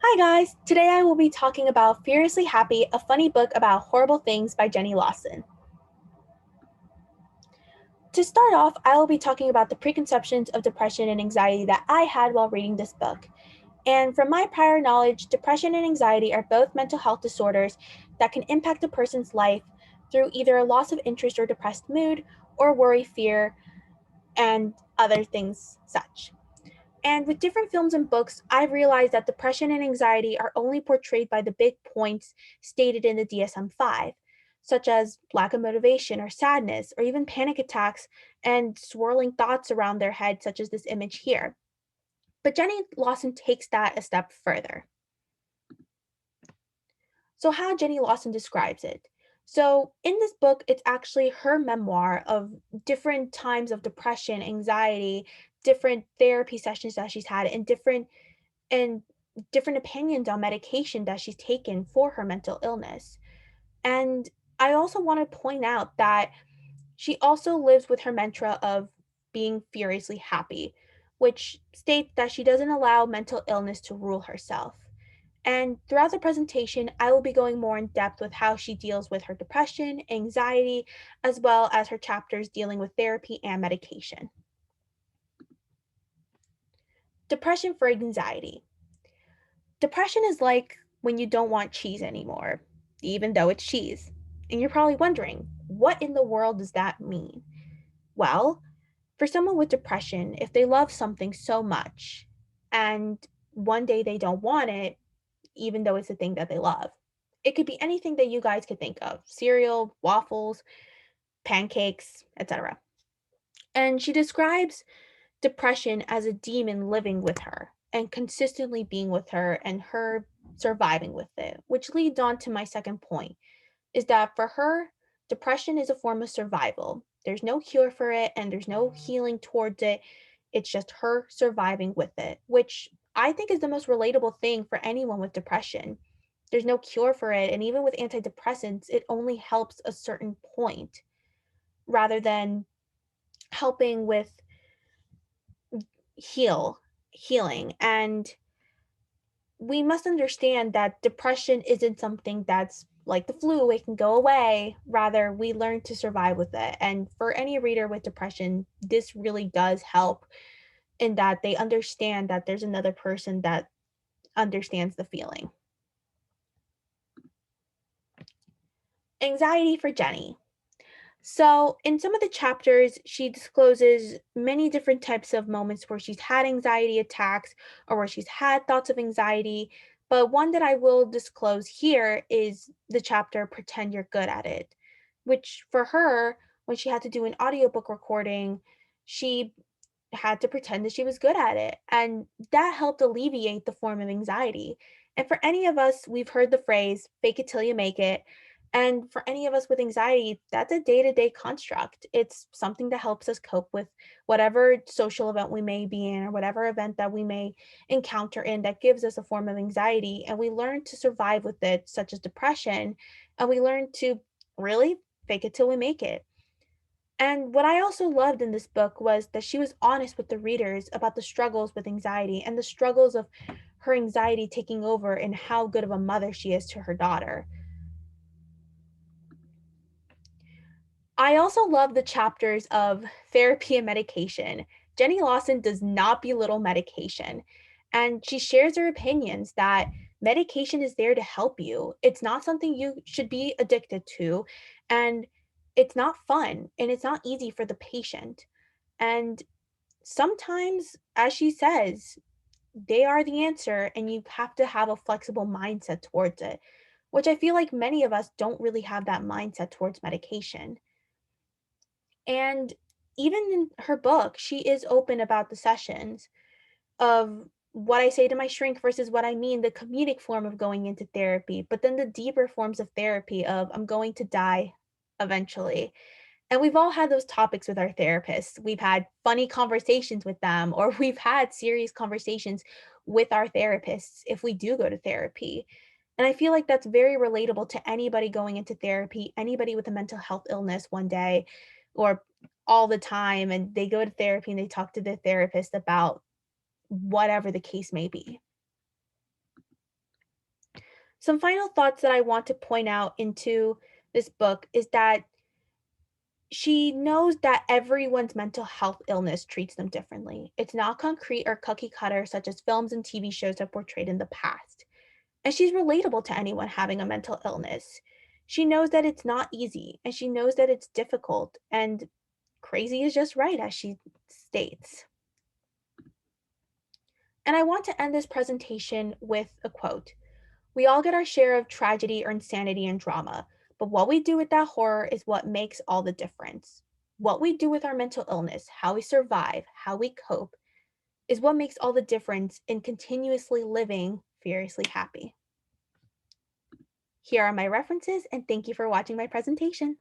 Hi guys, today I will be talking about Furiously Happy, a funny book about horrible things by Jenny Lawson. To start off, I will be talking about the preconceptions of depression and anxiety that I had while reading this book. And from my prior knowledge, depression and anxiety are both mental health disorders that can impact a person's life through either a loss of interest or depressed mood, or worry, fear, and other things such. And with different films and books, I've realized that depression and anxiety are only portrayed by the big points stated in the DSM 5, such as lack of motivation or sadness, or even panic attacks and swirling thoughts around their head, such as this image here. But Jenny Lawson takes that a step further. So, how Jenny Lawson describes it. So, in this book, it's actually her memoir of different times of depression, anxiety, different therapy sessions that she's had, and different opinions on medication that she's taken for her mental illness. And I also want to point out that she also lives with her mantra of being furiously happy, which states that she doesn't allow mental illness to rule herself. And throughout the presentation, I will be going more in depth with how she deals with her depression, anxiety, as well as her chapters dealing with therapy and medication. Depression for anxiety. Depression is like when you don't want cheese anymore, even though it's cheese. And you're probably wondering, what in the world does that mean? Well, for someone with depression, if they love something so much and one day they don't want it, even though it's the thing that they love, it could be anything that you guys could think of: cereal, waffles, pancakes, etc. And she describes depression as a demon living with her and consistently being with her and her surviving with it, which leads on to my second point is that for her, depression is a form of survival. There's no cure for it and there's no healing towards it. It's just her surviving with it, which I think is the most relatable thing for anyone with depression. There's no cure for it. And even with antidepressants, it only helps a certain point rather than helping with heal healing. And we must understand that depression isn't something that's like the flu, it can go away. Rather, we learn to survive with it. And for any reader with depression, this really does help in that they understand that there's another person that understands the feeling. Anxiety for Jenny. So, in some of the chapters, she discloses many different types of moments where she's had anxiety attacks or where she's had thoughts of anxiety. But one that I will disclose here is the chapter Pretend You're Good at It, which for her, when she had to do an audiobook recording, she had to pretend that she was good at it. And that helped alleviate the form of anxiety. And for any of us, we've heard the phrase fake it till you make it. And for any of us with anxiety, that's a day to day construct. It's something that helps us cope with whatever social event we may be in or whatever event that we may encounter in that gives us a form of anxiety. And we learn to survive with it, such as depression. And we learn to really fake it till we make it. And what I also loved in this book was that she was honest with the readers about the struggles with anxiety and the struggles of her anxiety taking over and how good of a mother she is to her daughter. I also love the chapters of therapy and medication. Jenny Lawson does not belittle medication, and she shares her opinions that medication is there to help you. It's not something you should be addicted to, and it's not fun, and it's not easy for the patient. And sometimes, as she says, they are the answer, and you have to have a flexible mindset towards it, which I feel like many of us don't really have that mindset towards medication. And even in her book, she is open about the sessions of what I say to my shrink versus what I mean, the comedic form of going into therapy, but then the deeper forms of therapy of I'm going to die eventually. And we've all had those topics with our therapists. We've had funny conversations with them, or we've had serious conversations with our therapists if we do go to therapy. And I feel like that's very relatable to anybody going into therapy, anybody with a mental health illness one day or all the time. And they go to therapy and they talk to their therapist about whatever the case may be. Some final thoughts that I want to point out into this book is that she knows that everyone's mental health illness treats them differently. It's not concrete or cookie cutter, such as films and TV shows have portrayed in the past. And she's relatable to anyone having a mental illness. She knows that it's not easy, and she knows that it's difficult, and crazy is just right, as she states. And I want to end this presentation with a quote. We all get our share of tragedy or insanity and drama, but what we do with that horror is what makes all the difference. What we do with our mental illness, how we survive, how we cope, is what makes all the difference in continuously living furiously happy. Here are my references, and thank you for watching my presentation.